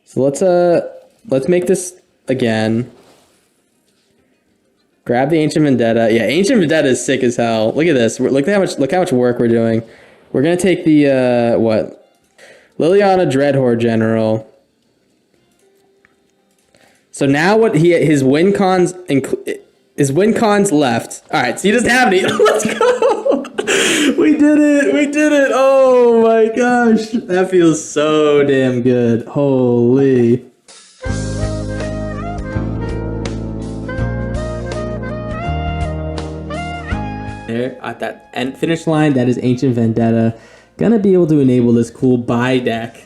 So let's make this again. Grab the Ancient Vendetta. Yeah, Ancient Vendetta is sick as hell. Look at this. Look how much work we're doing. We're gonna take the what? Liliana Dreadhorde General. So now what his win cons left. All right, so he doesn't have any. Let's go. We did it. We did it. Oh my gosh. That feels so damn good. Holy. There at that end finish line, that is Ancient Vendetta. Gonna be able to enable this cool buy deck.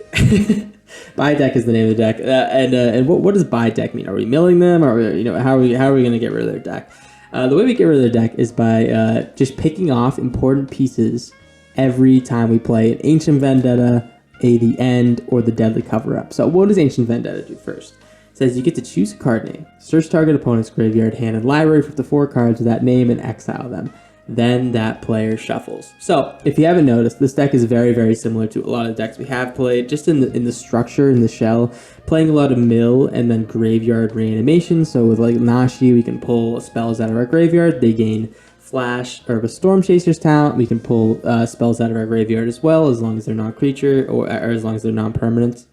Buy deck is the name of the deck. And what does buy deck mean? Are we milling them? Or how are we gonna get rid of their deck? The way we get rid of their deck is by just picking off important pieces every time we play an Ancient Vendetta, the End, or the Deadly Cover-Up. So what does Ancient Vendetta do first? It says you get to choose a card name, search target opponent's graveyard, hand, and library for the 4 cards with that name and exile them. Then that player shuffles. So if you haven't noticed, this deck is very, very similar to a lot of the decks we have played, just in the structure, in the shell, playing a lot of mill and then graveyard reanimation. So with like Nashi, we can pull spells out of our graveyard. They gain Flash or a Storm Chaser's talent. We can pull spells out of our graveyard as well, as long as they're non-creature or as long as they're non-permanent.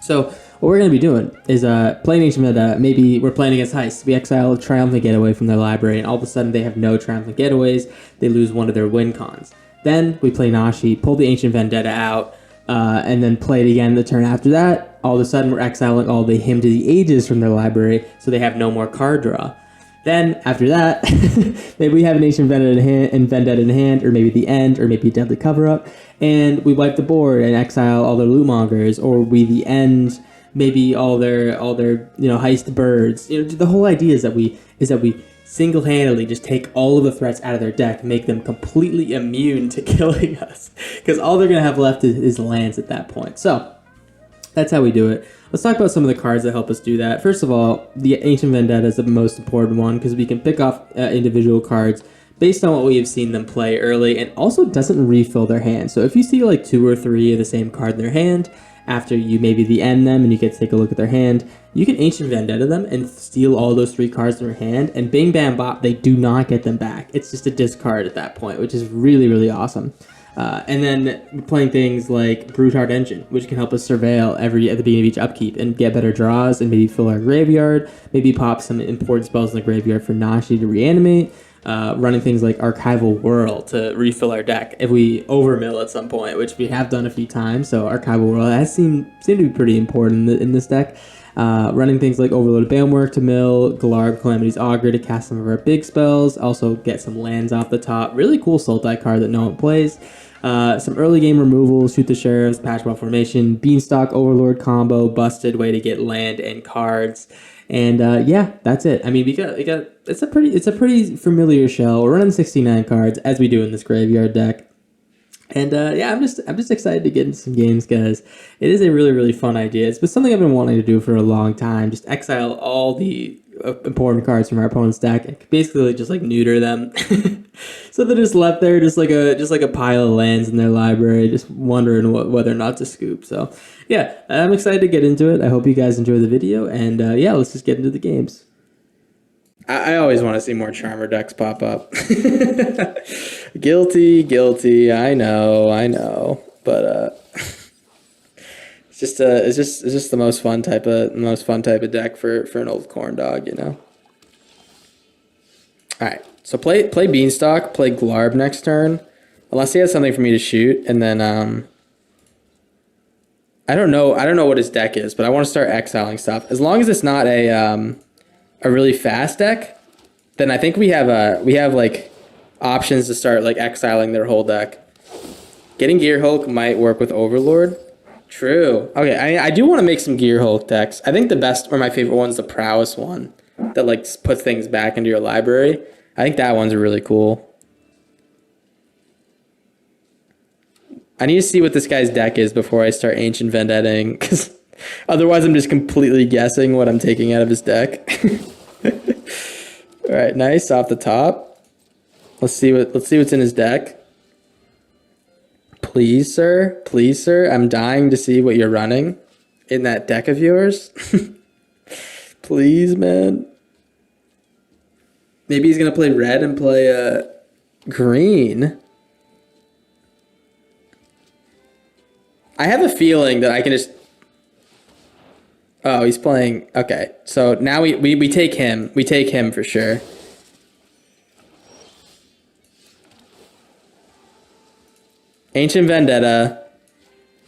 So what we're going to be doing is playing Ancient Vendetta. Maybe we're playing against Heist. We exile Triumphant Getaway from their library, and all of a sudden they have no Triumphant Getaways. They lose one of their win cons. Then we play Nashi, pull the Ancient Vendetta out, and then play it again the turn after that. All of a sudden we're exiling all the Hymn to the Ages from their library, so they have no more card draw. Then, after that, maybe we have an Ancient Vendetta in hand, or maybe the End, or maybe Deadly Cover-Up, and we wipe the board and exile all their Lootmongers, or we the End, maybe all their Heist birds. The whole idea is that we single-handedly just take all of the threats out of their deck, make them completely immune to killing us, because all they're gonna have left is lands at that point. So that's how we do it. Let's talk about some of the cards that help us do that. First of all, the Ancient Vendetta is the most important one because we can pick off individual cards based on what we have seen them play early, and also doesn't refill their hand. So if you see like 2 or 3 of the same card in their hand, after you maybe the end them and you get to take a look at their hand, you can Ancient Vendetta them and steal all those 3 cards in their hand, and bing bam bop, they do not get them back. It's just a discard at that point, which is really, really awesome. And then playing things like Brutard Engine, which can help us surveil at the beginning of each upkeep and get better draws and maybe fill our graveyard, maybe pop some important spells in the graveyard for Nashi to reanimate, running things like Archival Whirl to refill our deck if we overmill at some point, which we have done a few times. So Archival Whirl has seemed to be pretty important in this deck. Running things like Overloaded Banework to mill, Galarb Calamity's Augur to cast some of our big spells, also get some lands off the top. Really cool Sultai card that no one plays. Some early game removals, Shoot the Sheriffs, Patchball Formation, Beanstalk Overlord combo, busted way to get land and cards. And yeah, that's it. I mean, we got it's a pretty familiar shell. We're running 69 cards as we do in this graveyard deck. And yeah, I'm just excited to get into some games, guys. It is a really, really fun idea. It's been something I've been wanting to do for a long time. Just exile all the important cards from our opponent's deck and basically just like neuter them. So they're just left there, just like a pile of lands in their library, just wondering whether or not to scoop. So yeah, I'm excited to get into it. I hope you guys enjoy the video, and yeah, let's just get into the games. I always want to see more Charmer decks pop up. Guilty. I know. But it's just the most fun type of deck for an old corn dog, All right, so play Beanstalk, play Glarb next turn, unless he has something for me to shoot, and then I don't know what his deck is, but I want to start exiling stuff. As long as it's not a really fast deck, then I think we have like options to start like exiling their whole deck. Getting Gear Hulk might work with Overlord. True. Okay, I do want to make some Gear Hulk decks. I think the best or my favorite one's the Prowess one that like puts things back into your library. I think that one's really cool. I need to see what this guy's deck is before I start Ancient Vendetting, because otherwise I'm just completely guessing what I'm taking out of his deck. All right, nice off the top. Let's see what's in his deck. Please, sir. I'm dying to see what you're running. in that deck of yours? Please, man. Maybe he's gonna play red and play green. I have a feeling that I can just... Oh, he's playing... Okay, so now we take him. We take him for sure. Ancient Vendetta.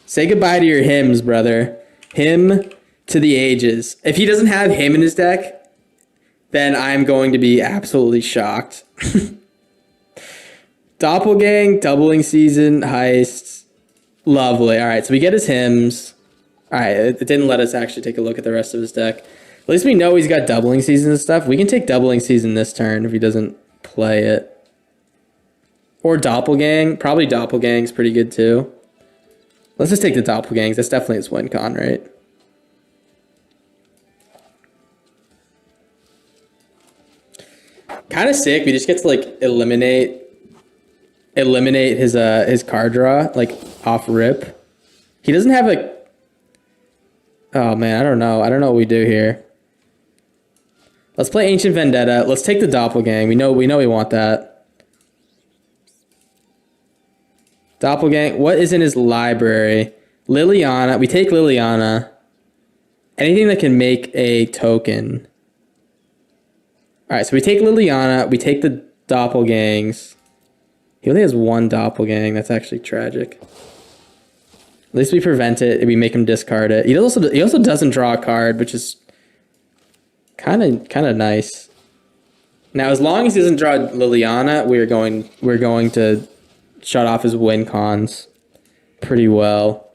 Say goodbye to your hymns, brother. Hymn to the ages. If he doesn't have him in his deck, then I'm going to be absolutely shocked. Doppelgang, Doubling Season, Heists. Lovely. All right, so we get his hymns. All right, it didn't let us actually take a look at the rest of his deck. At least we know he's got Doubling Season and stuff. We can take Doubling Season this turn if he doesn't play it. Or Doppelgang. Probably Doppelgang's pretty good too. Let's just take the Doppelgangs. That's definitely his win con, right? Kind of sick. We just get to like eliminate his card draw like off rip. He doesn't have a... Oh man, I don't know what we do here. Let's play Ancient Vendetta. Let's take the Doppelgang. We know we want that. Doppelgang. What is in his library? Liliana. We take Liliana. Anything that can make a token. All right, so we take Liliana. We take the Doppelgangs. He only has one Doppelgang. That's actually tragic. At least we prevent it. We make him discard it. He also doesn't draw a card, which is kind of nice. Now, as long as he doesn't draw Liliana, we're going to shut off his win cons pretty well.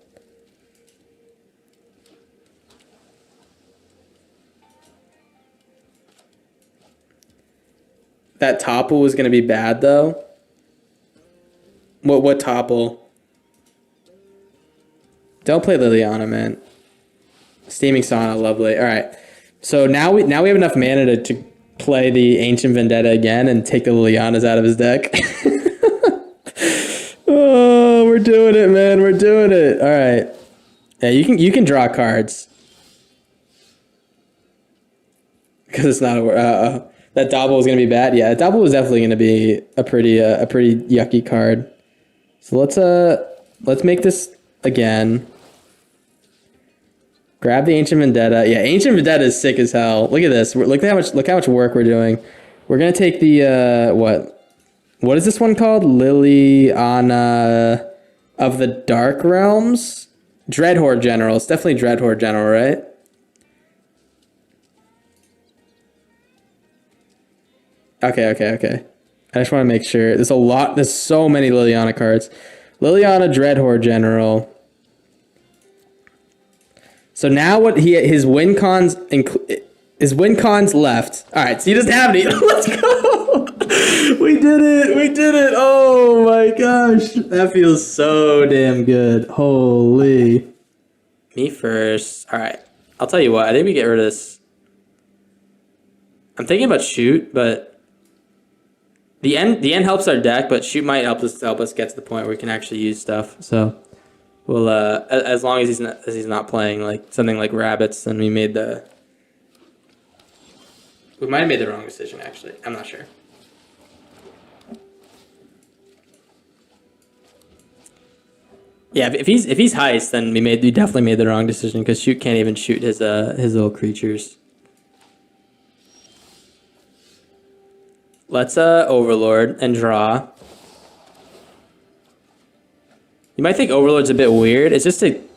That topple was going to be bad though. What topple? Don't play Liliana, man. Steaming Sauna, lovely. All right. So now we have enough mana to play the Ancient Vendetta again and take the Lilianas out of his deck. Oh, we're doing it, man. We're doing it. All right. Yeah, you can draw cards. Because it's not a... that Dobble was going to be bad. Yeah, that Dobble was definitely going to be a pretty yucky card. So let's make this again. Grab the Ancient Vendetta. Yeah, Ancient Vendetta is sick as hell. Look at this. Look how much work we're doing. We're gonna take the what is this one called? Liliana of the Dark Realms? Dreadhorde General. It's definitely Dreadhorde General, right? Okay. I just want to make sure. There's so many Liliana cards. Liliana Dreadhorde General. So now what his win cons left. All right, so he doesn't have any. Let's go. We did it. Oh my gosh. That feels so damn good. Holy. Me first. All right. I'll tell you what. I think we get rid of this. I'm thinking about shoot, but the end helps our deck, but shoot might help us get to the point where we can actually use stuff. So we'll as long as he's not playing like something like rabbits, then we might have made the wrong decision actually. I'm not sure. Yeah, if he's heist, then we definitely made the wrong decision because shoot can't even shoot his little creatures. Let's Overlord and draw. You might think Overlord's a bit weird. It's just in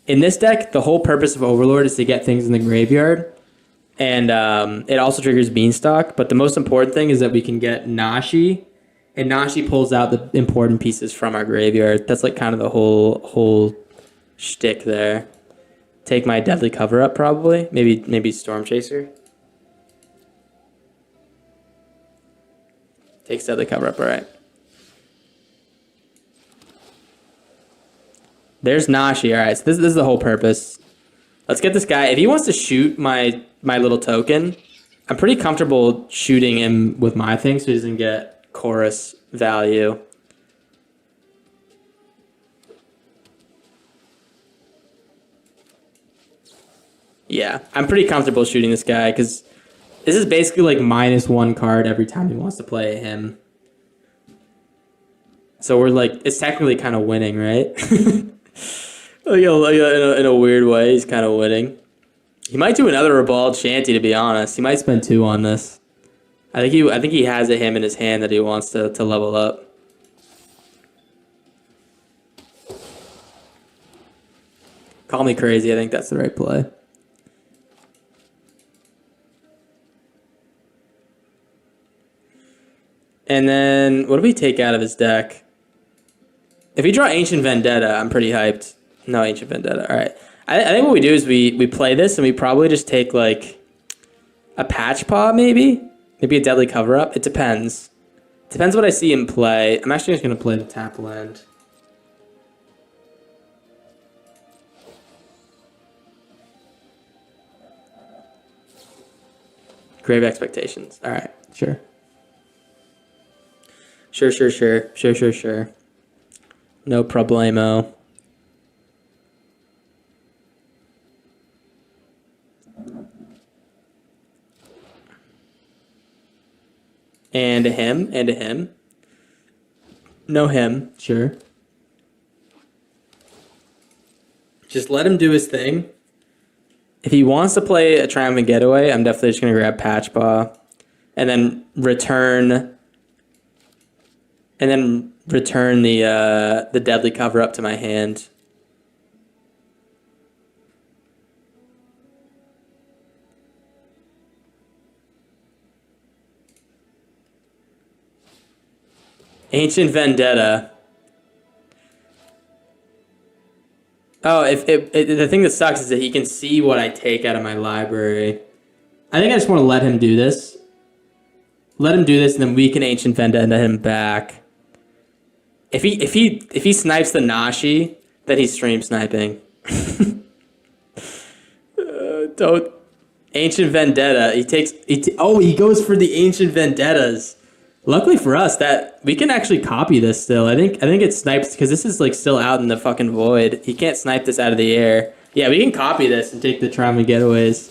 this deck, the whole purpose of Overlord is to get things in the graveyard. And it also triggers Beanstalk. But the most important thing is that we can get Nashi. And Nashi pulls out the important pieces from our graveyard. That's like kind of the whole shtick there. Take my Deadly Cover-Up probably. Maybe Storm Chaser. Takes Deadly Cover-Up, all right. There's Nashi. All right, so this is the whole purpose. Let's get this guy. If he wants to shoot my little token, I'm pretty comfortable shooting him with my thing so he doesn't get chorus value. Yeah, I'm pretty comfortable shooting this guy because this is basically like -1 card every time he wants to play him. So we're like, it's technically kind of winning, right? In a weird way, he's kind of winning. He might do another Ribald Shanty, to be honest. He might spend 2 on this. I think he has a him in his hand that he wants to level up. Call me crazy, I think that's the right play. And then, what do we take out of his deck? If we draw Ancient Vendetta, I'm pretty hyped. No Ancient Vendetta, alright. I think what we do is we play this and we probably just take like a Patch Paw maybe? Maybe a Deadly Cover-Up? It depends. Depends what I see in play. I'm actually just going to play the tap land. Grave Expectations. Alright, sure. Sure. No problemo. And a him. No him, sure. Just let him do his thing. If he wants to play a Triumphant Getaway, I'm definitely just going to grab Patch Paw. And then return the Deadly Cover-Up to my hand. Ancient Vendetta. Oh, the thing that sucks is that he can see what I take out of my library. I think I just want to let him do this. Let him do this, and then we can Ancient Vendetta him back. If he snipes the Nashi, then he's stream sniping. Don't Ancient Vendetta. He goes for the Ancient Vendettas. Luckily for us, that we can actually copy this still. I think it snipes because this is like still out in the fucking void. He can't snipe this out of the air. Yeah, we can copy this and take the Triumphant Getaways.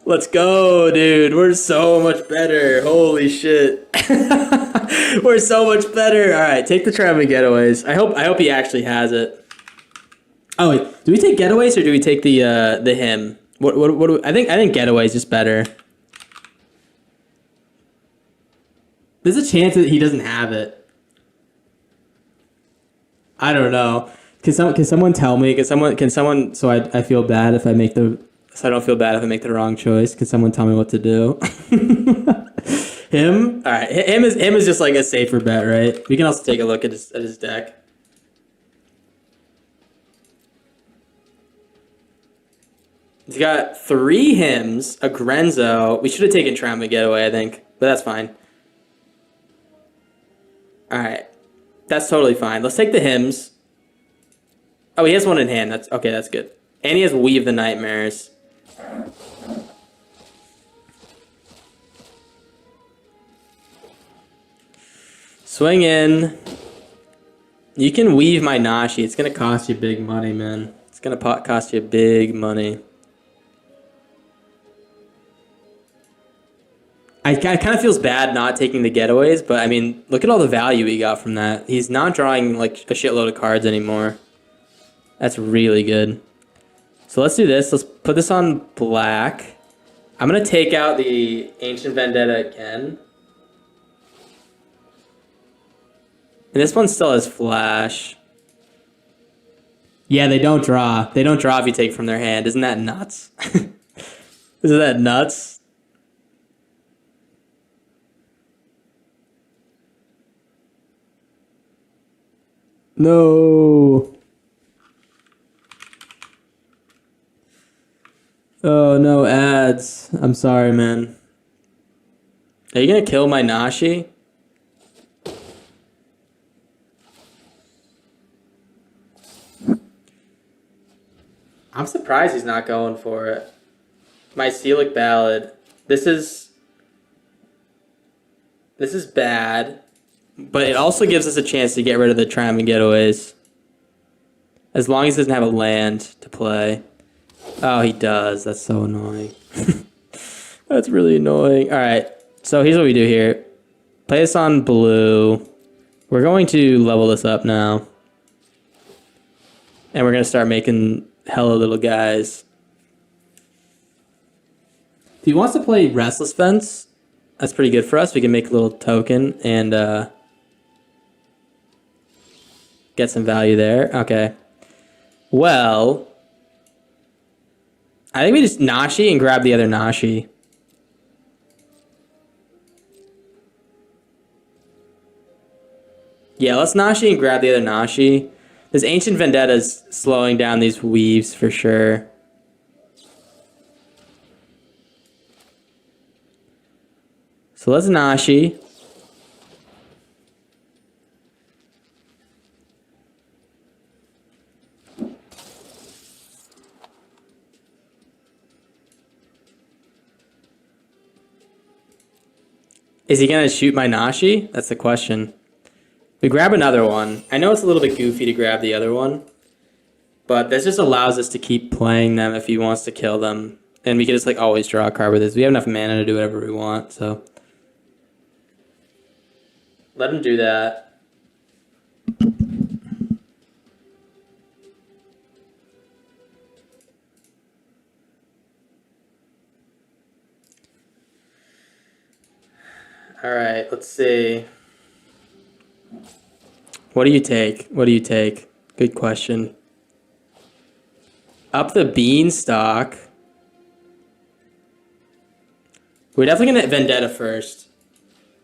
Let's go, dude. We're so much better. Holy shit. We're so much better. All right, take the Triumphant Getaways. I hope he actually has it. Oh wait, do we take Getaways or do we take the him? I think Getaways is better. There's a chance that he doesn't have it. I don't know. Can someone tell me? Can someone so I feel bad if I make the I don't feel bad if I make the wrong choice. Can someone tell me what to do? Him? All right. Him is just like a safer bet, right? We can also take a look at his deck. He's got 3 hymns, a Grenzo. We should have taken Triumphant Getaway, I think, but that's fine. All right, that's totally fine. Let's take the hymns. Oh, he has one in hand. That's okay. That's good. And he has Weave the Nightmares. Swing in. You can Weave my Nashi. It's gonna cost you big money, man. It's gonna cost you big money. I kind of feels bad not taking the Getaways, but I mean, look at all the value he got from that. He's not drawing like a shitload of cards anymore. That's really good. So let's do this. Let's put this on black. I'm going to take out the Ancient Vendetta again. And this one still has flash. Yeah, they don't draw. They don't draw if you take from their hand. Isn't that nuts? Isn't that nuts? No. Oh, no, ads. I'm sorry, man. Are you going to kill my Nashi? I'm surprised he's not going for it. My Mycelic Ballad. This is bad. But it also gives us a chance to get rid of the Triumphant Getaways. As long as he doesn't have a land to play. Oh, he does. That's so annoying. That's really annoying. All right. So here's what we do here. Play this on blue. We're going to level this up now. And we're going to start making hella little guys. If he wants to play Restless Fence, that's pretty good for us. We can make a little token and get some value there. Okay. Well, I think we just Nashi and grab the other Nashi. Yeah, let's Nashi and grab the other Nashi. This Ancient Vendetta is slowing down these weaves for sure. So let's Nashi. Is he gonna shoot my Nashi? That's the question. We grab another one. I know it's a little bit goofy to grab the other one, but this just allows us to keep playing them if he wants to kill them. And we can just like always draw a card with this. We have enough mana to do whatever we want, so. Let him do that. All right, let's see. What do you take? What do you take? Good question. Up the beanstalk. We're definitely going to Vendetta first.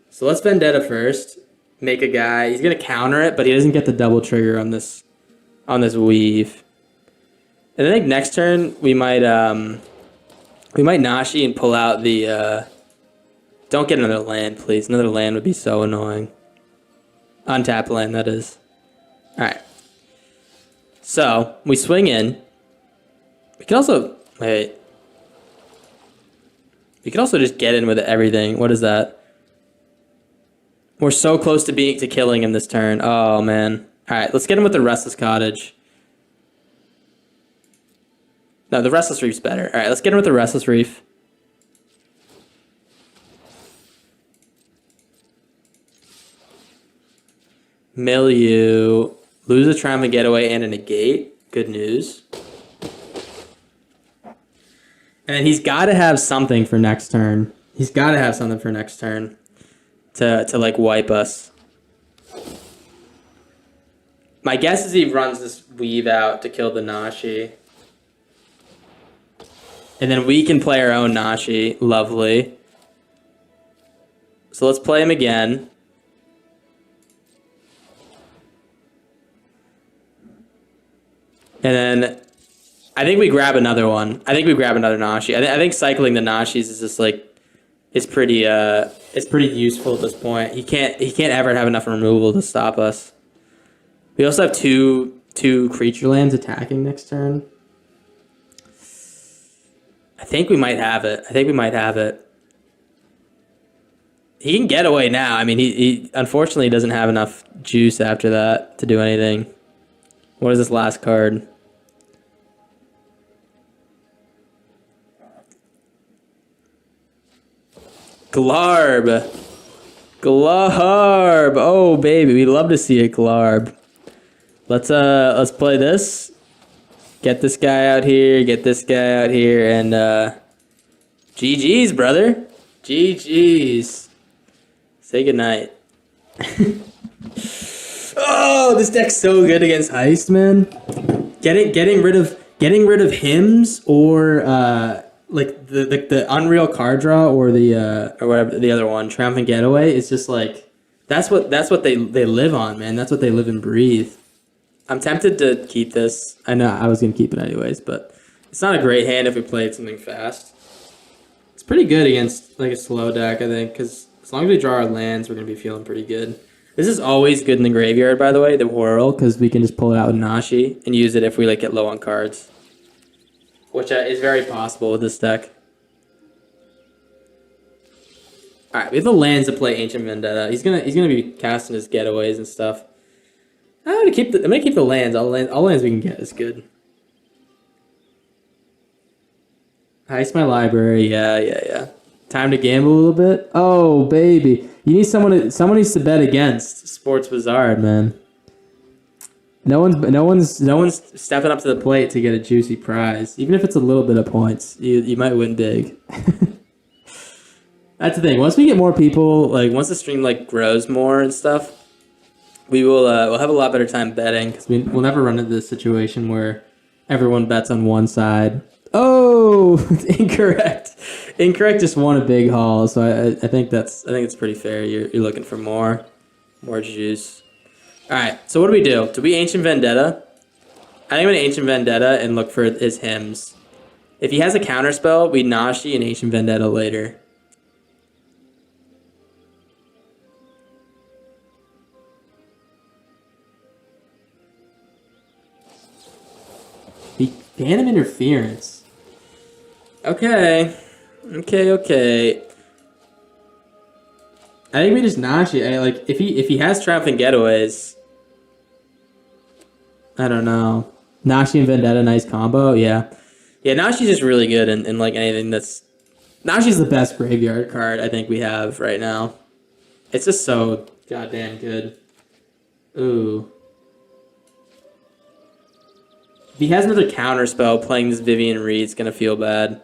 So let's Vendetta first. Make a guy. He's going to counter it, but he doesn't get the double trigger on this weave. And I think next turn we might Nashi and pull out the don't get another land, please. Another land would be so annoying. Untap land, that is. Alright. So, we swing in. We can also... Wait. We can also just get in with everything. What is that? We're so close to killing him this turn. Oh, man. Alright, let's get him with the Restless Cottage. No, the Restless Reef's better. Alright, let's get him with the Restless Reef. Milieu. Lose a Triumphant Getaway and a negate. Good news. And then he's got to have something for next turn. He's got to have something for next turn to like wipe us. My guess is he runs this weave out to kill the Nashi. And then we can play our own Nashi. Lovely. So let's play him again. And then I think we grab another one. I think we grab another Nashi. I think cycling the Nashis is just like it's pretty useful at this point. He can't ever have enough removal to stop us. We also have two creature lands attacking next turn. I think we might have it. He can get away now. I mean, he unfortunately doesn't have enough juice after that to do anything. What is this last card? Glarb. Oh baby, we love to see a Glarb. Let's play this. Get this guy out here, and GG's, brother. GG's. Say goodnight. Oh, this deck's so good against Heist, man. Getting rid of hymns or like the Unreal card draw or the or whatever the other one, Triumphant Getaway, is just like that's what they live on, man. That's what they live and breathe. I'm tempted to keep this. I know I was gonna keep it anyways, but it's not a great hand if we played something fast. It's pretty good against like a slow deck, I think, because as long as we draw our lands, we're gonna be feeling pretty good. This is always good in the graveyard, by the way, the Whirl, because we can just pull it out with Nashi and use it if we like get low on cards, which is very possible with this deck. All right, we have the lands to play Ancient Vendetta. He's gonna be casting his getaways and stuff. I'm gonna keep the lands. All lands we can get is good. Heist my library. Yeah, yeah, yeah. Time to gamble a little bit. Oh, baby. You need someone needs to bet against Sports Wizard, man. No one's stepping up to the plate to get a juicy prize. Even if it's a little bit of points, you might win big. That's the thing. Once we get more people, like once the stream like grows more and stuff, we'll have a lot better time betting because we'll never run into this situation where everyone bets on one side. Oh, incorrect. Incorrect just won a big haul, so I think it's pretty fair. You're looking for more juice. All right, so what do we do? Do we Ancient Vendetta? I think I'm gonna Ancient Vendetta and look for his hymns. If he has a counterspell, we Nashi and Ancient Vendetta later. Phantom Interference. Okay. Okay. I think we just Nashi. Like if he has Triumphant Getaways. I don't know. Nashi and Vendetta, nice combo. Yeah. Yeah, Nashi's just really good in like anything that's. Nashi's the best graveyard card I think we have right now. It's just so goddamn good. Ooh. If he has another counter spell playing this Vivian Reed's gonna feel bad.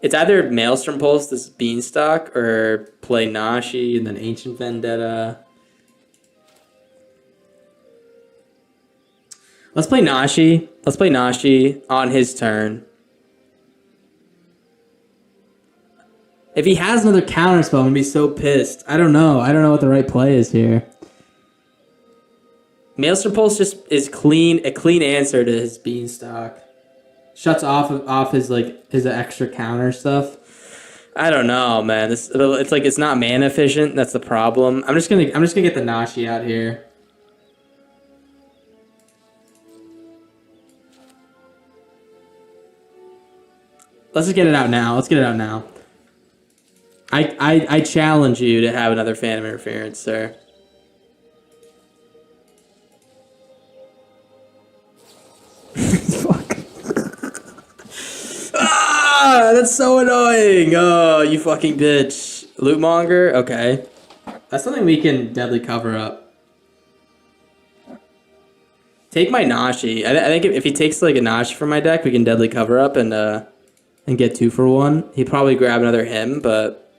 It's either Maelstrom Pulse, this Beanstalk, or play Nashi and then Ancient Vendetta. Let's play Nashi. Let's play Nashi on his turn. If he has another counter spell, I'm gonna be so pissed. I don't know. I don't know what the right play is here. Maelstrom Pulse just is a clean answer to his Beanstalk. Shuts off his his extra counter stuff. I don't know, man. It's not mana efficient. That's the problem. I'm just gonna get the Nashi out here. Let's just get it out now. Let's get it out now. I challenge you to have another Phantom Interference, sir. Fuck. Ah, that's so annoying. Oh, you fucking bitch. Lootmonger? Okay. That's something we can deadly cover up. Take my Nashi. I think if he takes like a Nashi from my deck, we can deadly cover up and get 2 for 1. He'd probably grab another hymn, but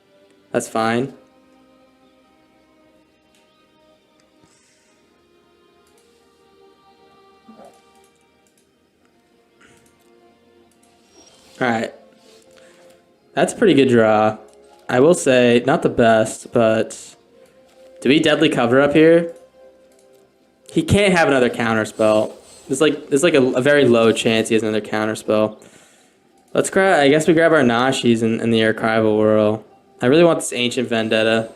that's fine. Alright. That's a pretty good draw. I will say, not the best, but do we deadly cover up here? He can't have another counter spell. There's like a very low chance he has another counter spell. Let's grab. I guess we grab our Nashis in the Archival Whirl. I really want this Ancient Vendetta.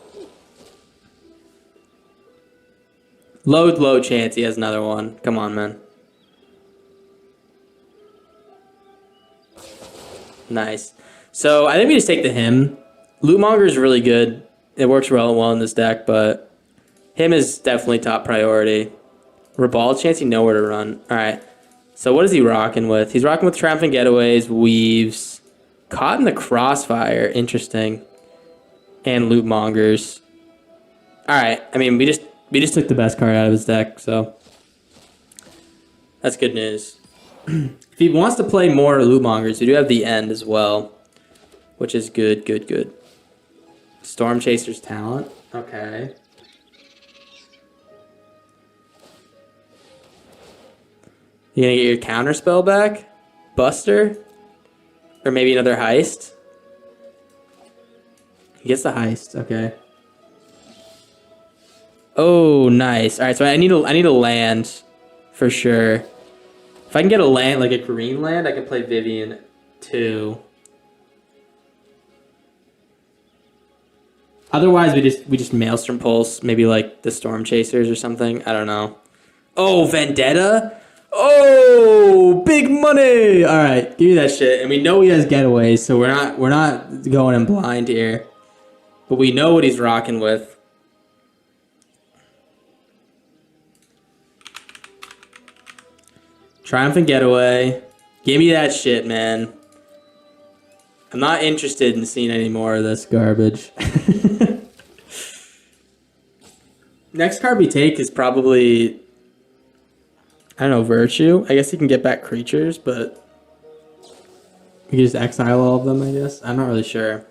Low chance he has another one. Come on, man. Nice. So I think we just take the hymn. Lootmonger is really good. It works well in this deck, but him is definitely top priority. Ribald chance, you know where to run. All right. So what is he rocking with? He's rocking with Triumphant Getaways, Weaves, Caught in the Crossfire. Interesting. And Lootmongers. All right. I mean, we just took the best card out of his deck, so that's good news. If he wants to play more Lootmongers, we do have the End as well, which is good. Storm Chaser's Talent. Okay. You gonna get your counter spell back? Buster? Or maybe another heist? He gets the heist, okay. Oh, nice. Alright, so I need a land for sure. If I can get a land, like a green land, I can play Vivian 2. Otherwise, we just Maelstrom Pulse, maybe like the Storm Chasers or something. I don't know. Oh, Vendetta? Oh, big money! All right, give me that shit. And we know he has getaways, so we're not going in blind here. But we know what he's rocking with. Triumphant Getaway. Give me that shit, man. I'm not interested in seeing any more of this garbage. Next card we take is probably, I don't know, Virtue. I guess you can get back creatures, but you can just exile all of them, I guess. I'm not really sure.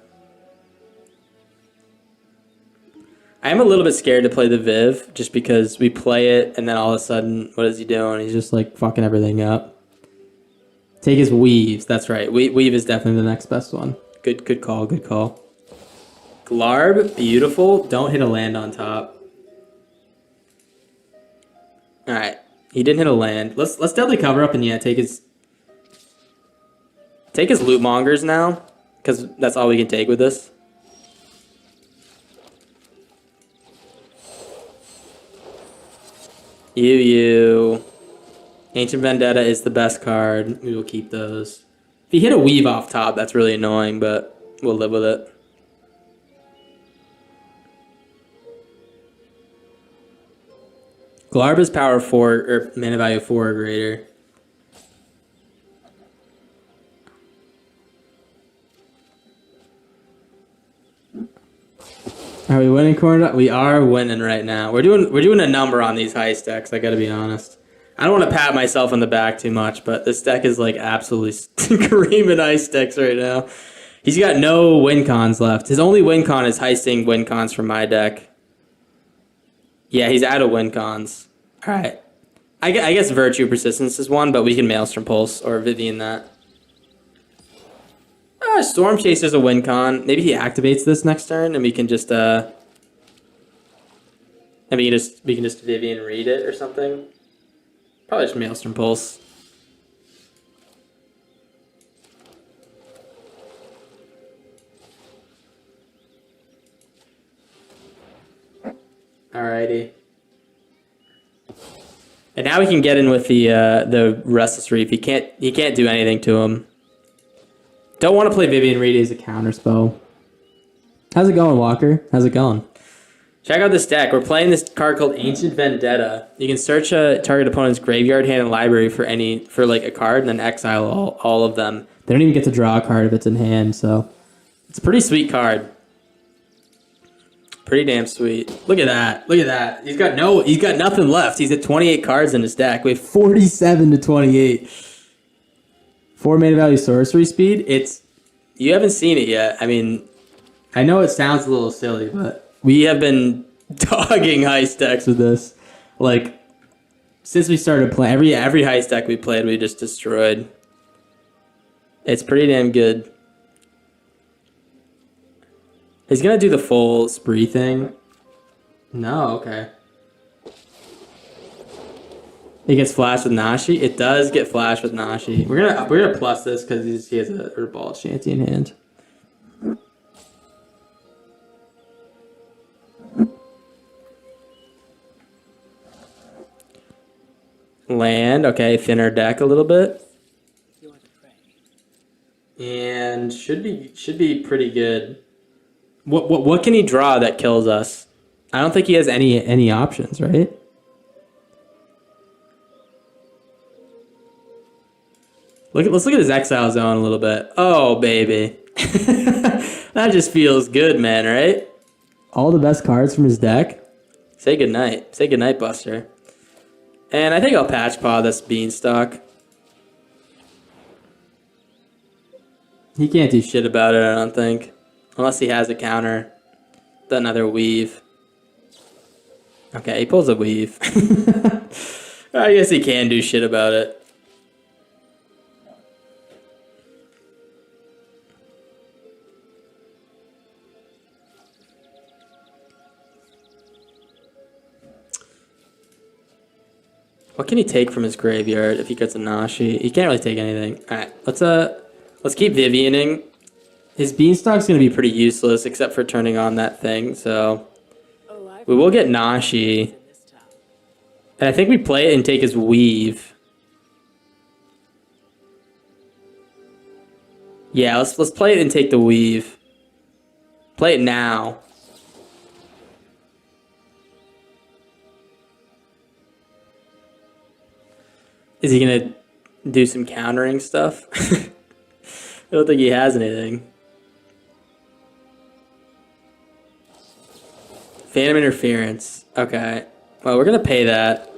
I am a little bit scared to play the Viv, just because we play it, and then all of a sudden, what is he doing? He's just, like, fucking everything up. Take his Weaves. That's right. Weave is definitely the next best one. Good call, good call. Glarb, beautiful. Don't hit a land on top. Alright. He didn't hit a land. Let's definitely cover up and take his loot mongers now, because that's all we can take with this. You. Ancient Vendetta is the best card. We will keep those. If you hit a Weave off top, that's really annoying, but we'll live with it. Glarb is power 4, or mana value 4 or greater. Are we winning, Corn? We are winning right now. We're doing a number on these heist decks, I gotta be honest. I don't want to pat myself on the back too much, but this deck is like absolutely screaming heist decks right now. He's got no win cons left. His only win con is heisting win cons from my deck. Yeah, he's out of win cons. Alright. I guess Virtue Persistence is one, but we can Maelstrom Pulse or Vivian that. Storm Chaser's a win con. Maybe he activates this next turn, and we can just and we can just Vivian read it or something. Probably just Maelstrom Pulse. Alrighty. And now we can get in with the Restless Reef. He can't do anything to him. Don't want to play Vivian Reed as a counter spell. How's it going, Walker? How's it going? Check out this deck. We're playing this card called Ancient Vendetta. You can search a target opponent's graveyard, hand, and library for like a card, and then exile all of them. They don't even get to draw a card if it's in hand, so it's a pretty sweet card. Pretty damn sweet. Look at that. Look at that. He's got nothing left. He's at 28 cards in his deck. We have 47 to 28. 4 mana value sorcery speed. You haven't seen it yet. I mean, I know it sounds a little silly, but we have been dogging heist decks with this. Like, since we started playing, every heist deck we played, we just destroyed. It's pretty damn good. He's gonna do the full spree thing. No, okay. It gets flashed with Nashi. It does get flashed with Nashi. We're gonna plus this because he has a Herbal Shanty in hand. Land, okay, thinner deck a little bit. And should be pretty good. What can he draw that kills us? I don't think he has any options, right? Let's look at his exile zone a little bit. Oh, baby. That just feels good, man, right? All the best cards from his deck. Say goodnight. Say goodnight, Buster. And I think I'll patch paw this Beanstalk. He can't do shit about it, I don't think. Unless he has a counter. Another Weave. Okay, he pulls a Weave. I guess he can do shit about it. What can he take from his graveyard if he gets a Nashi? He can't really take anything. Alright, let's keep Vivianing. His Beanstalk's gonna be pretty useless except for turning on that thing, so we will get Nashi. And I think we play it and take his Weave. Yeah, let's play it and take the Weave. Play it now. Is he gonna do some countering stuff? I don't think he has anything. Phantom Interference. Okay. Well, we're gonna pay that.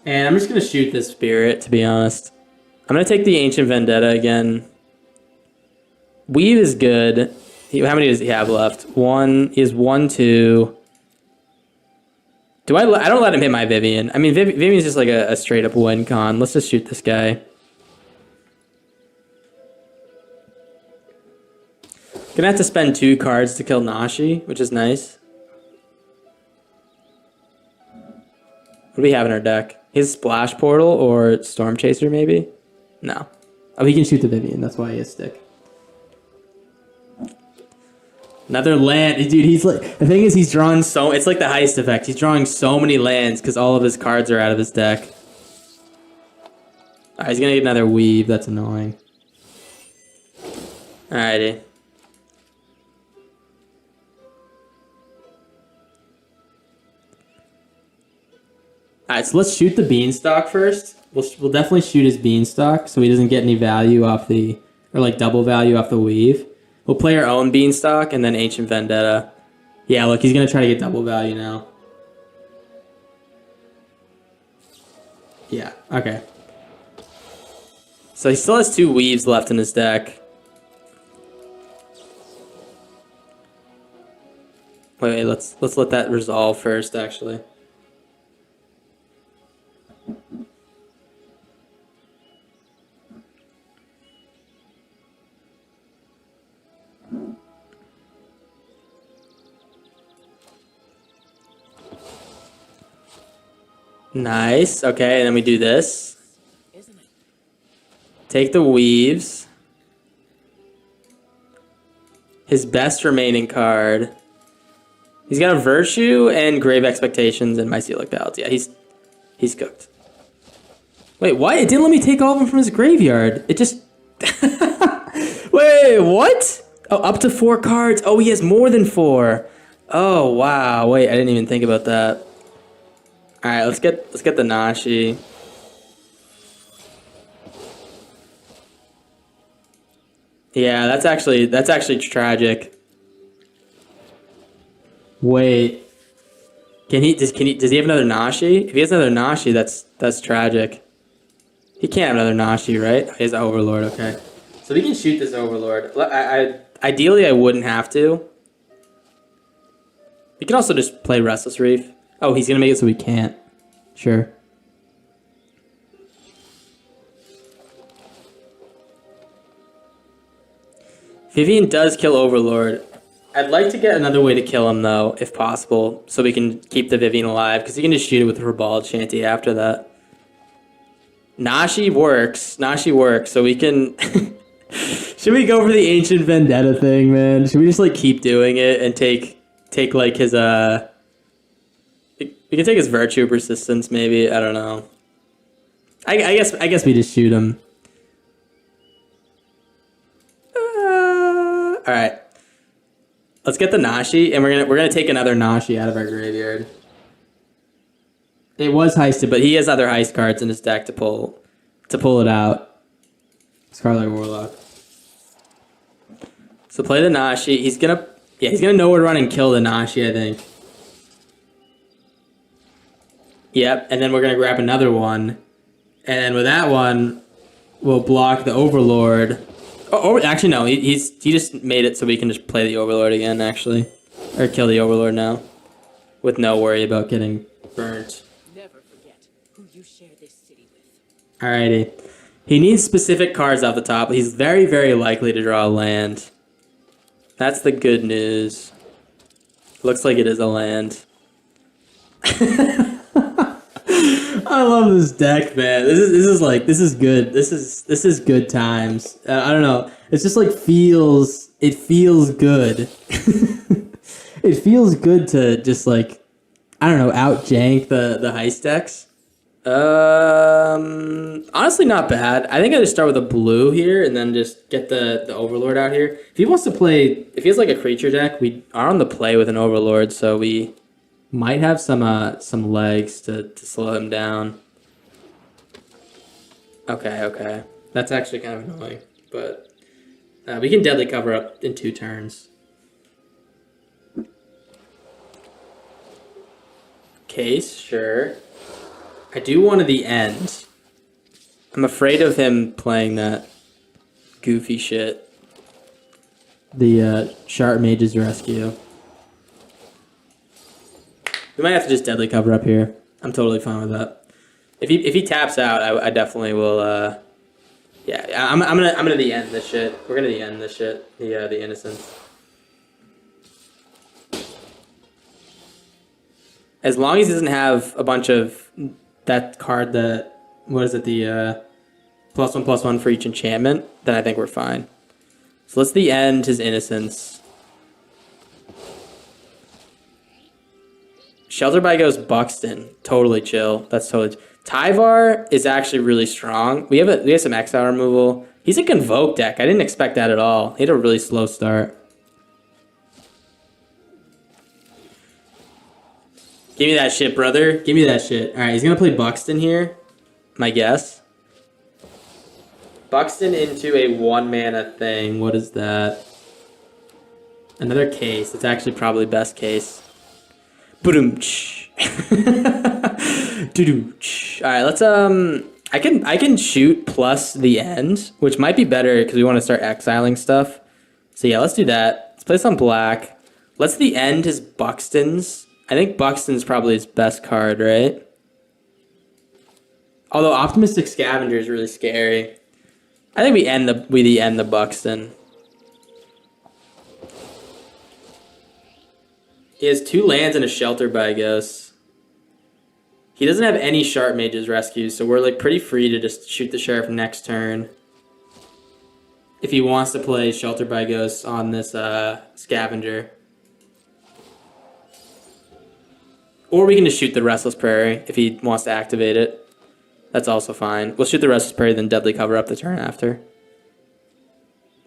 And I'm just gonna shoot this spirit, to be honest. I'm gonna take the Ancient Vendetta again. Weave is good. How many does he have left? One. He has 1, 2. I don't let him hit my Vivian. I mean, Vivian's just like a straight up win con. Let's just shoot this guy. Gonna have to spend 2 cards to kill Nashi, which is nice. What do we have in our deck? His Splash Portal or Storm Chaser, maybe? No. Oh, he can shoot the Vivian. That's why he has stick. Another land. Dude, he's like... The thing is, he's drawing so... It's like the Heist effect. He's drawing so many lands because all of his cards are out of his deck. Alright, he's gonna get another Weave. That's annoying. Alrighty. Alright, so let's shoot the Beanstalk first. We'll definitely shoot his Beanstalk so he doesn't get any value off the... Or like double value off the Weave. We'll play our own Beanstalk and then Ancient Vendetta. Yeah, look, he's going to try to get double value now. Yeah, okay. So he still has 2 Weaves left in his deck. Wait, let's let that resolve first, actually. Nice. Okay, and then we do this. Take the Weaves. His best remaining card. He's got a Virtue and Grave Expectations and Mycelic Balance. Yeah, he's cooked. Wait, what? It didn't let me take all of them from his graveyard. It just... Wait, what? Oh, up to 4 cards. Oh, he has more than 4. Oh, wow. Wait, I didn't even think about that. All right, let's get the Nashi. Yeah, that's actually tragic. Wait, does he have another Nashi? If he has another Nashi, that's tragic. He can't have another Nashi, right? He has Overlord. Okay, so we can shoot this Overlord. Ideally I wouldn't have to. We can also just play Restless Reef. Oh, he's gonna make it so we can't. Sure. Vivian does kill Overlord. I'd like to get another way to kill him, though, if possible, so we can keep the Vivian alive, because he can just shoot it with Ribald Shanty after that. Nashi works, so we can... Should we go for the Ancient Vendetta thing, man? Should we just, like, keep doing it and take like, his, We can take his Virtue Persistence, maybe. I don't know. I guess we just shoot him. All right. Let's get the Nashi, and we're gonna take another Nashi out of our graveyard. It was heisted, but he has other heist cards in his deck to pull it out. Scarlet Warlock. So play the Nashi. He's gonna know where to run and kill the Nashi, I think. Yep, and then we're gonna grab another one, and with that one, we'll block the Overlord. Oh, actually no, he just made it so we can just play the Overlord again, actually, or kill the Overlord now, with no worry about getting burnt. Never forget who you share this city with. Alrighty, he needs specific cards off the top. He's very, very likely to draw a land. That's the good news. Looks like it is a land. I love this deck, man. This is good. This is good times. I don't know. It's just like it feels good. It feels good to just like, I don't know, out jank the heist decks. Honestly, not bad. I think I just start with a blue here and then just get the Overlord out here. If he has like a creature deck, we are on the play with an Overlord, so we Might have some legs to slow him down. Okay. That's actually kind of annoying, but we can deadly cover up in 2 turns. Case, sure. I do want to the end. I'm afraid of him playing that goofy shit. The Sharp Mage's Rescue. We might have to just deadly cover up here. I'm totally fine with that. If he taps out, I definitely will. Yeah, I'm gonna the end this shit. We're gonna the end this shit. The Innocence. As long as he doesn't have a bunch of that card that, what is it, the +1/+1 for each enchantment, then I think we're fine. So let's the end his Innocence. Shelter by goes Buxton. Totally chill. That's totally. Tyvar is actually really strong. We have some exile removal. He's a Convoke deck. I didn't expect that at all. He had a really slow start. Give me that shit, brother. Give me that shit. All right, he's gonna play Buxton here. My guess. Buxton into a 1-mana thing. What is that? Another case. It's actually probably best case. Boom-ch. All right, let's I can shoot plus the end, which might be better because we want to start exiling stuff. So yeah, let's do that. Let's play some black. Let's the end his Buxton's. I think Buxton's probably his best card, right? Although Optimistic Scavenger is really scary. I think we end the Buxton. He has 2 lands and a Shelter by Ghosts. He doesn't have any Sharp Mage's Rescues, so we're like pretty free to just shoot the Sheriff next turn. If he wants to play Shelter by Ghosts on this Scavenger. Or we can just shoot the Restless Prairie if he wants to activate it. That's also fine. We'll shoot the Restless Prairie, then deadly cover up the turn after.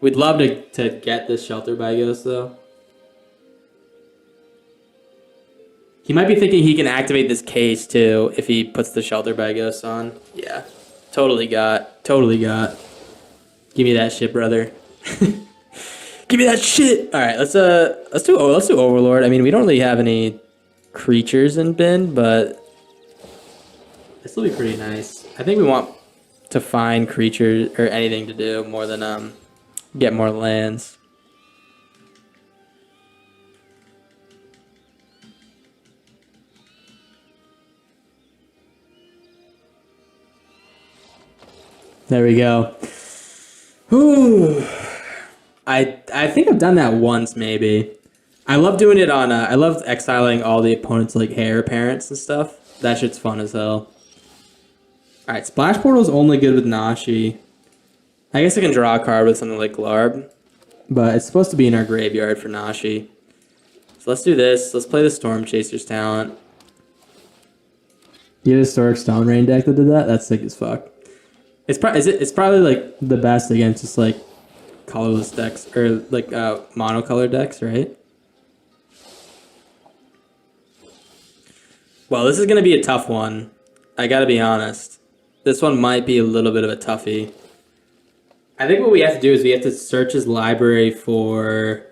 We'd love to get this Shelter by Ghost, though. He might be thinking he can activate this case, too, if he puts the Shelter by Ghost on. Yeah. Totally got. Totally got. Give me that shit, brother. Give me that shit! Alright, let's do Overlord. I mean, we don't really have any creatures in bin, but this will be pretty nice. I think we want to find creatures or anything to do more than get more lands. There we go. Whew. I think I've done that once, maybe. I love doing it on. I love exiling all the opponents' like heir apparents and stuff. That shit's fun as hell. All right, Splash Portal's only good with Nashi. I guess I can draw a card with something like Glarb, but it's supposed to be in our graveyard for Nashi. So let's do this. Let's play the Storm Chaser's talent. You had a Historic Stone Rain deck that did that? That's sick as fuck. It's probably like the best against just like colorless decks or like monocolor decks, right? Well, this is gonna be a tough one. I gotta be honest. This one might be a little bit of a toughie. I think what we have to do is we have to search his library for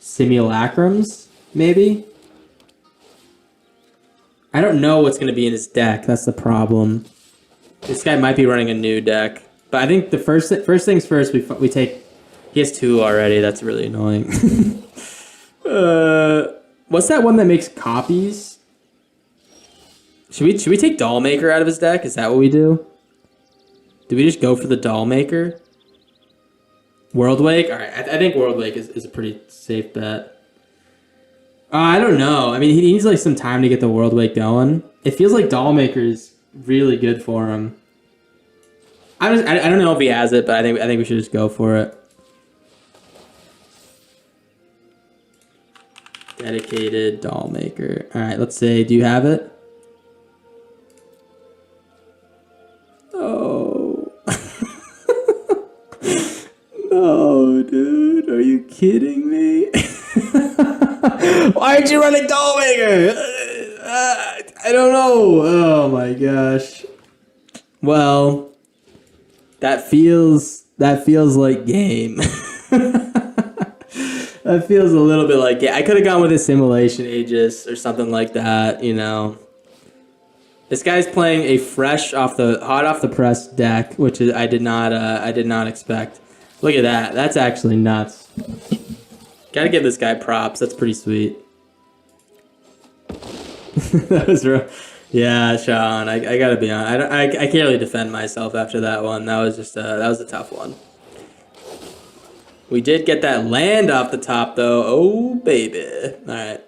simulacrums, maybe? I don't know what's gonna be in his deck, that's the problem. This guy might be running a new deck. But I think the first things first, we take... He has 2 already, that's really annoying. What's that one that makes copies? Should we take Dollmaker out of his deck? Is that what we do? Do we just go for the Dollmaker? Worldwake? Alright, I think Worldwake is a pretty safe bet. I don't know. I mean, he needs like some time to get the Worldwake going. It feels like Dollmaker is really good for him. I don't know if he has it, but I think we should just go for it. Dedicated Dollmaker. Alright, let's see. Do you have it? Oh. No, dude. Are you kidding me? Why aren't you running Dollmaker? I don't know. Oh my gosh. Well, that feels like game. That feels a little bit like I could have gone with Assimilation Aegis or something like that, you know. This guy's playing a hot off the press deck, which is I did not expect. Look at that. That's actually nuts. Gotta give this guy props. That's pretty sweet. That was rough. Yeah, Sean. I gotta be honest. I can't really defend myself after that one. That was just that was a tough one. We did get that land off the top though. Oh baby. All right.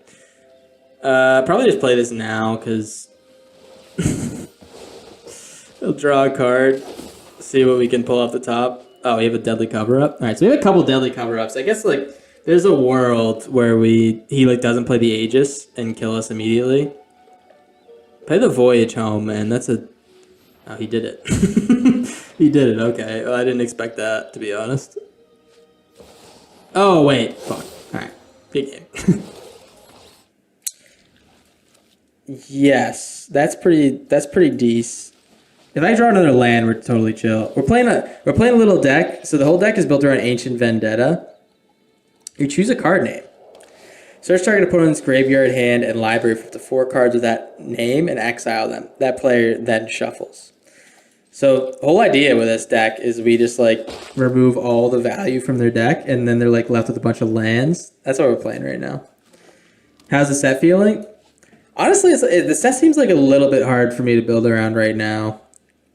Probably just play this now because we'll draw a card. See what we can pull off the top. Oh, we have a deadly cover up. All right, so we have a couple deadly cover ups. I guess like there's a world where he like doesn't play the Aegis and kill us immediately. Play the Voyage home, man. That's a... Oh, he did it. He did it, okay. Well, I didn't expect that, to be honest. Oh, wait. Fuck. Alright. Big game. Yes. That's pretty decent. If I draw another land, we're totally chill. We're playing a little deck. So the whole deck is built around Ancient Vendetta. You choose a card name. Search target opponent's graveyard, hand, and library for up to 4 cards of that name and exile them. That player then shuffles. So the whole idea with this deck is we just like remove all the value from their deck, and then they're like left with a bunch of lands. That's what we're playing right now. How's the set feeling? Honestly, the set seems like a little bit hard for me to build around right now.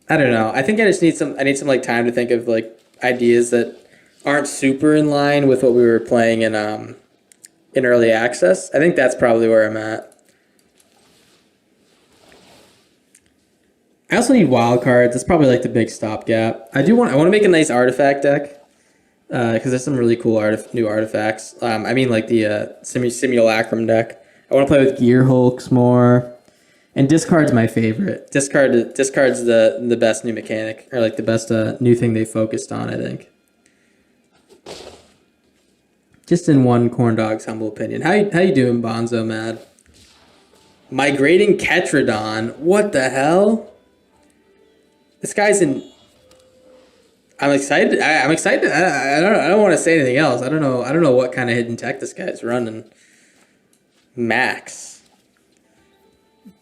I don't know. I think I just need some like time to think of like ideas that aren't super in line with what we were playing in early access. I think that's probably where I'm at. I also need wild cards. That's probably like the big stopgap. I want to make a nice artifact deck because there's some really cool new artifacts. I mean like the simulacrum deck. I want to play with gear hulks more. And discard's my favorite. Discard's the best new mechanic, or like the best new thing they focused on, I think. Just in one corn dog's humble opinion. How you doing, Bonzo Mad? Migrating Ketradon. What the hell? This guy's in. I'm excited. I'm excited. I don't want to say anything else. I don't know what kind of hidden tech this guy's running. Max.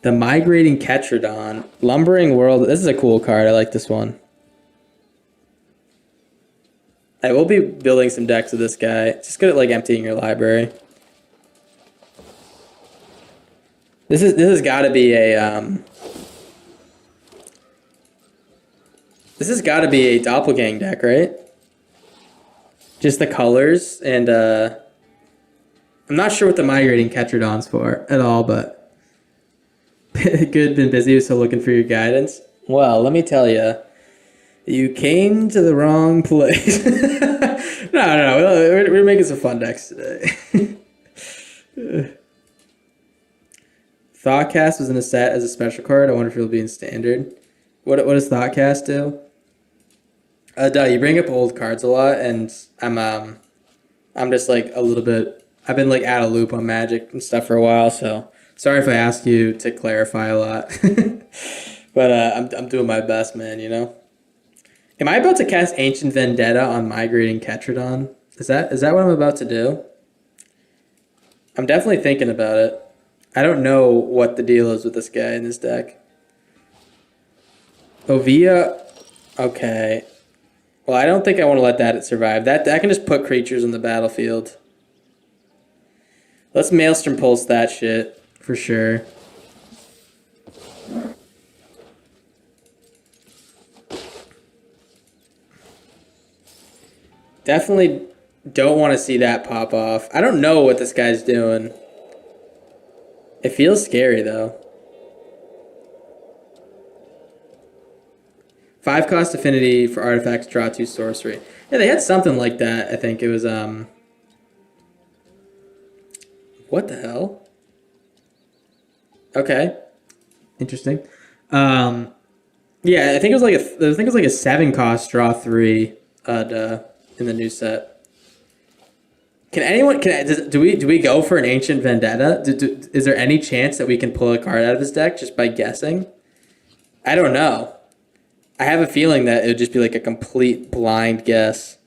The Migrating Ketradon. Lumbering World. This is a cool card. I like this one. I will be building some decks with this guy. Just good at like emptying your library. This has got to be a this has got to be a doppelgang deck, right? Just the colors and I'm not sure what the Migrating Ketradon's for at all, but good, been busy, so looking for your guidance. Well, let me tell you. You came to the wrong place. No. We're making some fun decks today. Thoughtcast was in a set as a special card. I wonder if it'll be in standard. What does Thoughtcast do? You bring up old cards a lot, and I'm just like a little bit. I've been like out of loop on Magic and stuff for a while, so sorry if I ask you to clarify a lot. But I'm doing my best, man. You know. Am I about to cast Ancient Vendetta on Migrating Ketradon? Is that what I'm about to do? I'm definitely thinking about it. I don't know what the deal is with this guy in this deck. Ovia, okay. Well, I don't think I want to let that survive. That can just put creatures on the battlefield. Let's Maelstrom Pulse that shit, for sure. Definitely don't want to see that pop off. I don't know what this guy's doing. It feels scary, though. 5 cost affinity for artifacts, draw 2 sorcery. Yeah, they had something like that. I think it was, what the hell? Okay. Interesting. Yeah, I think it was like a 7 cost, draw 3 in the new set. Do we go for an Ancient Vendetta? Is there any chance that we can pull a card out of his deck just by guessing? I don't know. I have a feeling that it would just be like a complete blind guess.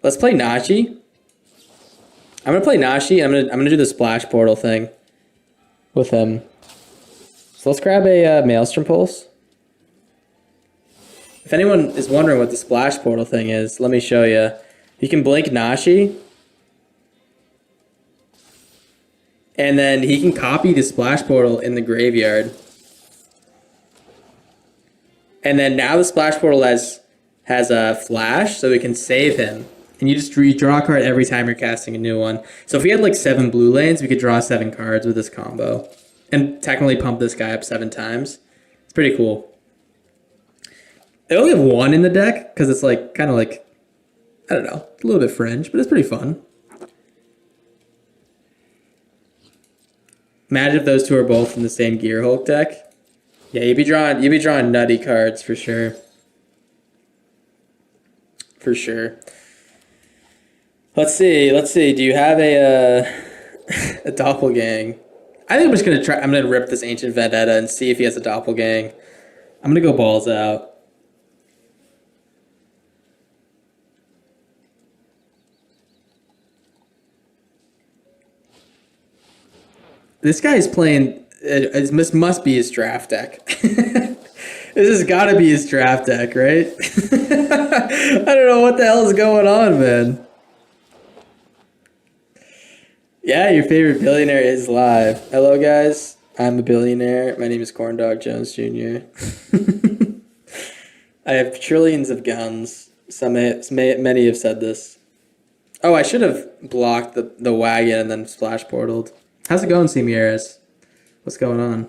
Let's play Nashi. I'm gonna play Nashi. I'm gonna do the Splash Portal thing with him. So let's grab a Maelstrom Pulse. If anyone is wondering what the Splash Portal thing is, let me show you. You can blink Nashi, and then he can copy the Splash Portal in the graveyard. And then now the Splash Portal has a flash, so we can save him. And you just draw a card every time you're casting a new one. So if we had like 7 blue lanes, we could draw 7 cards with this combo. And technically pump this guy up 7 times. It's pretty cool. I only have 1 in the deck, because it's like kind of like, I don't know, a little bit fringe, but it's pretty fun. Imagine if those two are both in the same Gear Hulk deck. Yeah, you'd be drawing nutty cards for sure. For sure. Let's see. Do you have a doppelgang? I think I'm just gonna try. I'm gonna rip this Ancient Vendetta and see if he has a doppelgang. I'm gonna go balls out. This guy's playing. This must be his draft deck. This has got to be his draft deck, right? I don't know what the hell is going on, man. Yeah, your favorite billionaire is live. Hello, guys. I'm a billionaire. My name is Corndog Jones Jr. I have trillions of guns. Many have said this. Oh, I should have blocked the wagon and then splash portaled. How's it going, Semieres? What's going on?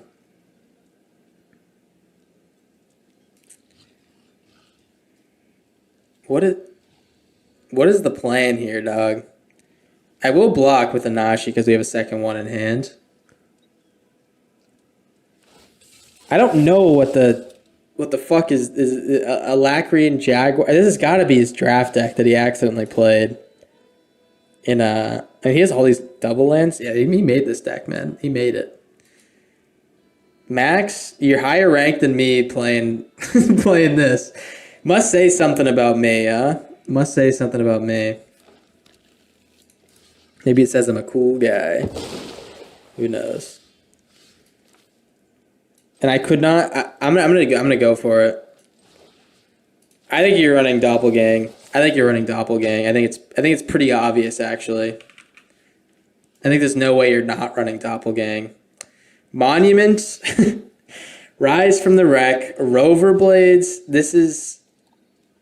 What is the plan here, dog? I will block with a Nashi because we have a second one in hand. I don't know what the fuck is a Lacrian Jaguar. This has got to be his draft deck that he accidentally played. And he has all these double lands. Yeah, he made this deck, man. He made it. Max, you're higher ranked than me playing playing this. Must say something about me, huh? Must say something about me. Maybe it says I'm a cool guy. Who knows? And I could not. I'm gonna go for it. I think you're running doppelgang. I think it's pretty obvious, actually. I think there's no way you're not running doppelgang. Monument, Rise from the Wreck, Rover Blades. This is,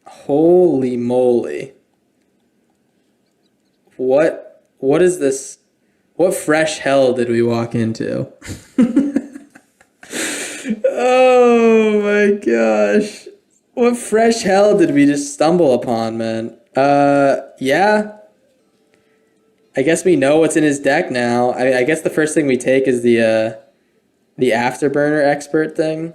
holy moly. What is this? What fresh hell did we walk into? Oh my gosh. What fresh hell did we just stumble upon, man? Yeah. I guess we know what's in his deck now. I guess the first thing we take is the Afterburner Expert thing.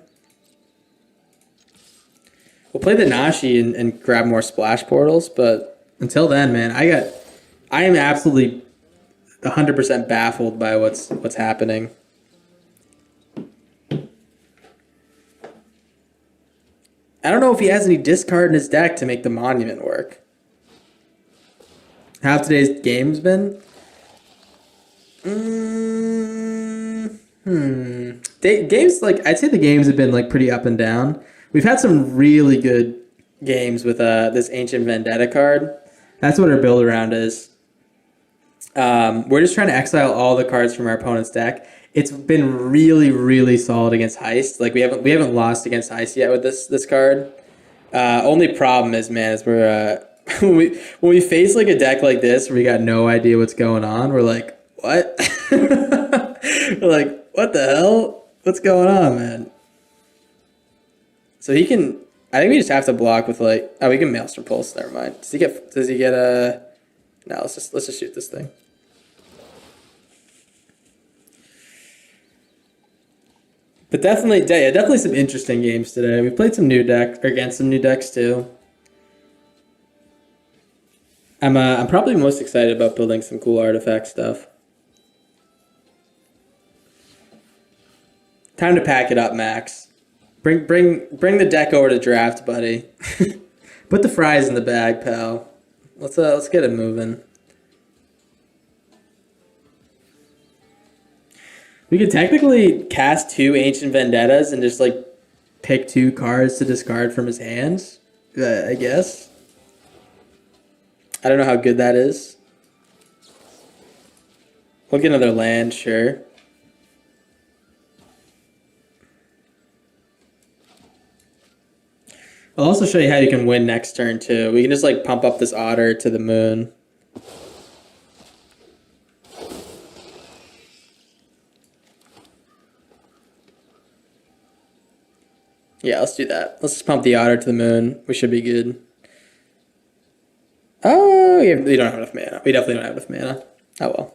We'll play the Nashi and grab more splash portals, but until then, man, I am absolutely 100% baffled by what's happening. I don't know if he has any discard in his deck to make the monument work. How have today's games been? Games, like, I'd say the games have been like pretty up and down. We've had some really good games with this Ancient Vendetta card. That's what our build around is. We're just trying to exile all the cards from our opponent's deck. It's been really, really solid against Heist. Like we haven't lost against Heist yet with this card. Only problem is, man, is we're when we face like a deck like this where we got no idea what's going on, we're like, what? We're like, what the hell? What's going on, man? So he can. I think we just have to block with like. Oh, we can Maelstrom Pulse. Never mind. Does he get a? No, let's just shoot this thing. But definitely some interesting games today. We played some new decks, or against some new decks too. I'm probably most excited about building some cool artifact stuff. Time to pack it up, Max. Bring the deck over to draft, buddy. Put the fries in the bag, pal. Let's get it moving. We could technically cast 2 Ancient Vendettas and just like pick 2 cards to discard from his hands. I guess. I don't know how good that is. We'll get another land, sure. I'll also show you how you can win next turn too. We can just like pump up this otter to the moon. Yeah, let's do that. Let's just pump the otter to the moon. We should be good. Oh, yeah, we don't have enough mana. We definitely don't have enough mana. Oh well.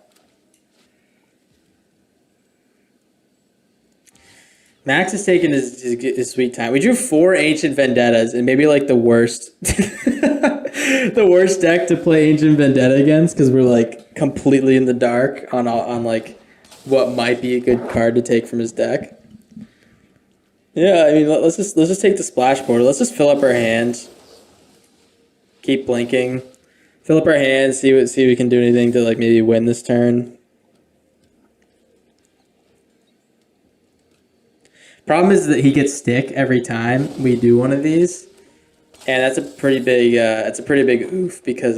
Max is taking his sweet time. We drew 4 Ancient Vendettas and maybe like the worst the worst deck to play Ancient Vendetta against because we're like completely in the dark on like what might be a good card to take from his deck. Yeah, I mean let's just take the splash portal. Let's just fill up our hands. Keep blinking. Fill up our hands, see if we can do anything to like maybe win this turn. Problem is that he gets stick every time we do one of these, and that's a pretty big oof because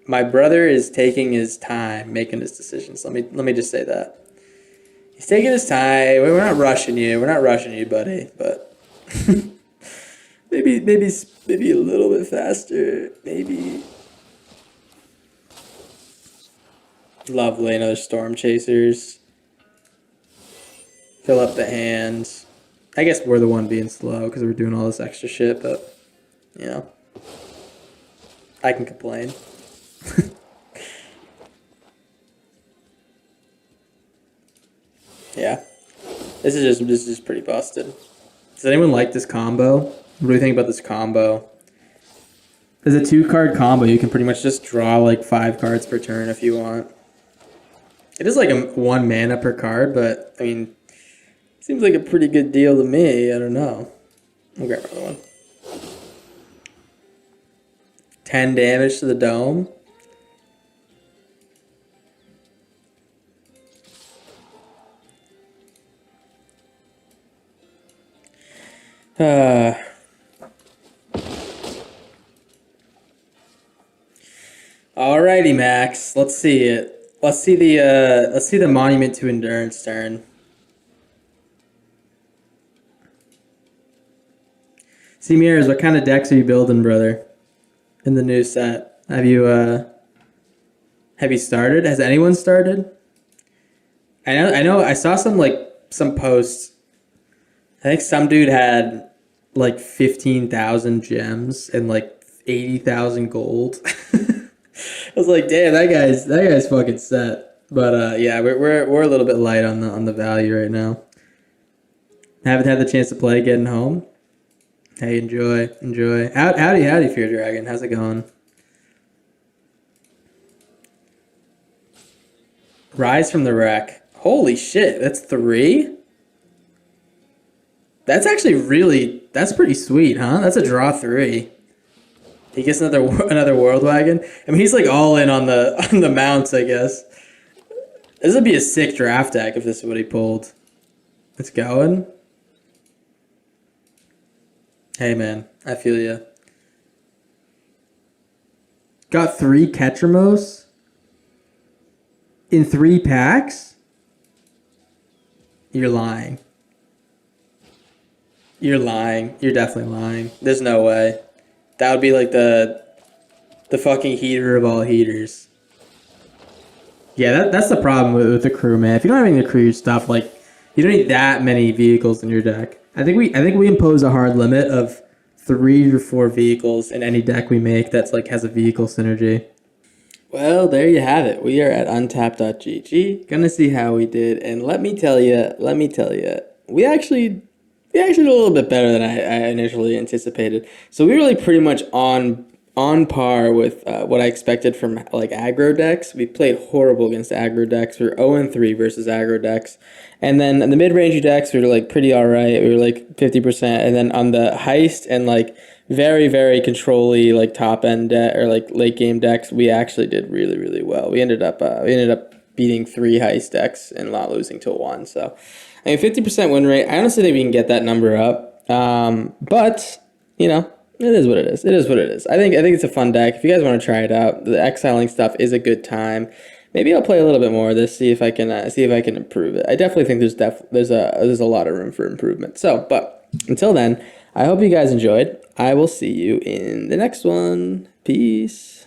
my brother is taking his time making his decisions. Let me just say that he's taking his time. We're not rushing you. We're not rushing you, buddy. But maybe a little bit faster. Maybe. Lovely, another Storm Chasers. Fill up the hands. I guess we're the one being slow because we're doing all this extra shit, but, you know, I can complain. Yeah. This is just pretty busted. Does anyone like this combo? What do you think about this combo? There's a 2-card combo. You can pretty much just draw like 5 cards per turn if you want. It is like a 1 mana per card, but I mean, seems like a pretty good deal to me. I don't know. I'll grab another one. 10 damage to the dome. Alrighty, Max. Let's see it. Let's see the Monument to Endurance turn. See, Mirrors, what kind of decks are you building, brother? In the new set, have you started? Has anyone started? I know. I saw some posts. I think some dude had like 15,000 gems and like 80,000 gold. I was like, damn, that guy's fucking set. But yeah, we're a little bit light on the value right now. Haven't had the chance to play getting home. Hey, enjoy. Howdy, Fear Dragon. How's it going? Rise from the Wreck. Holy shit, that's 3? That's actually that's pretty sweet, huh? That's a draw 3. He gets another World Wagon. I mean, he's like all in on the mounts, I guess. This would be a sick draft deck if this is what he pulled. It's going. Hey, man, I feel ya. Got 3 Ketramos in 3 packs? You're lying. You're lying. You're definitely lying. There's no way. That would be like the fucking heater of all heaters. Yeah, that's the problem with the crew, man. If you don't have any of the crew stuff, like you don't need that many vehicles in your deck. I think we impose a hard limit of 3 or 4 vehicles in any deck we make that's like has a vehicle synergy. Well, there you have it. We are at untap.gg. Gonna see how we did, and let me tell you, we actually did a little bit better than I initially anticipated. So we were like pretty much on on par with what I expected from like aggro decks. We played horrible against aggro decks. We were 0-3 versus aggro decks. And then in the mid-range decks, we were like pretty all right. We were like 50%. And then on the heist and like very, very control-y like top end or like late game decks, we actually did really, really well. We ended up beating 3 heist decks and not losing to 1. So I mean 50% win rate. I honestly think we can get that number up. But you know, it is what it is. It is what it is. I think it's a fun deck. If you guys want to try it out, the Exiling stuff is a good time. Maybe I'll play a little bit more of this, see if I can improve it. I definitely think there's a lot of room for improvement. So, but until then, I hope you guys enjoyed. I will see you in the next one. Peace.